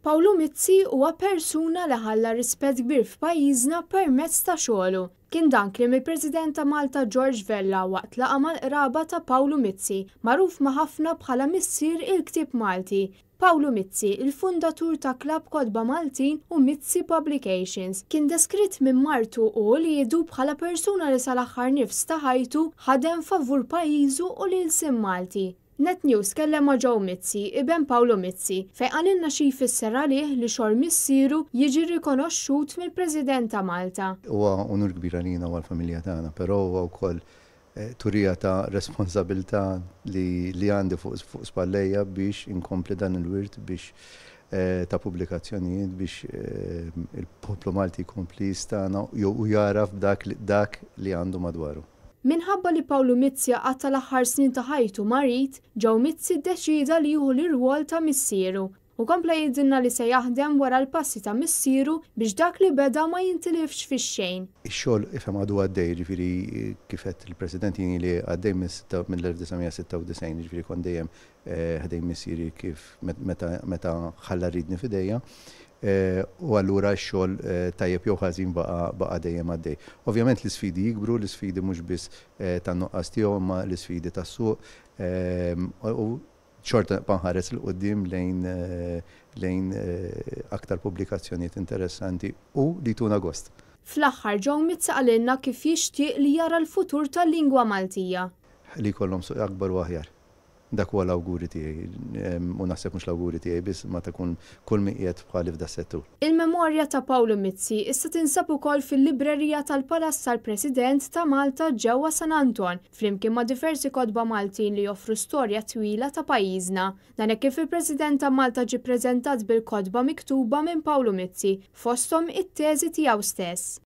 Paolo Missier huwa persuna li ħalla rispett kbir f'pajjiżna permezz ta' xogħlu. Kien dan kliem il-President ta' Malta George Vella waqt laqa mal-qraba ta' Paolo Missier, magħruf ma' ħafna bħala Missier il-Ktieb Malti. Paolo Missier, il-fundatur ta' Klabb Kodba Maltin u Missier Publications, kien deskritt minn martu u wliedu bħala persuna li sal-aħħar nifs ta' ħajtu ħadem favur pajjiżu u lil sim Malti. Net News kellem ma' Joe Missier, ibn Paolo Missier, fejn qalilna xi jfisser għalih li xogħol missieru jiġi rikonoxxut mill-President ta' Malta. Huwa onur kbir għalina u għall-familja tagħna, però huwa wkoll turija ta' responsabilità li għandi fuq spallejja biex inkompli dan il-wirt biex ta' pubblikazzjonijiet biex il-poplu Malti jkompli jistana u jaraf dak li għandu madwaru. Minħabba li Paolo Missier għatta l-aħħar snin ta' ħajtu marit, Joe Missier ddeċida li jieħu l-irwol ta' missieru u kompla jgħidilna li se jaħdem wara l-passi ta' missieru biex dak li beda ma jintilifx fix-xejn. Ix-xogħol ifhem għadu għaddej, ġifieri kif qed il-President jieni li għaddej mill-1996, ġifieri kont dejjem ħdej missieri kif meta ħalla ridni f'idejja. U allura x-xogħol tajjeb jew ħażin baqa' dejjem għaddej. Ovvjament l-isfidi jikbru, l-isfidi mhux biss tan-nuqqas tiegħu imma l-isfidi tas-suq u xorta banħares l-qudiem lejn aktar pubblikazzjonijiet interessanti u li tuna gost. Fl-aħħar Joe Missier qalilna kif jixtieq li jara l-futur tal-lingwa Maltija. Li jkollhom suq akbar u aħjar. Dak huwa l-awguri tiegħi, u naħseb mhux l-awguri tiegħi biss ma tkun kull miqiegħed bħali f'da settur. Il-memorja ta' Paolo Missier issa tinsab ukoll fil-librerija tal-Palazz tal-President ta' Malta ġewwa San Anton, flimkien ma' diversi kodba Maltin li joffru storja twila ta' pajjiżna. Dan hekk kif il-President ta' Malta ġie ppreżentat bil-kodba miktuba minn Paolo Missier, fosthom it-teżi tiegħu stess.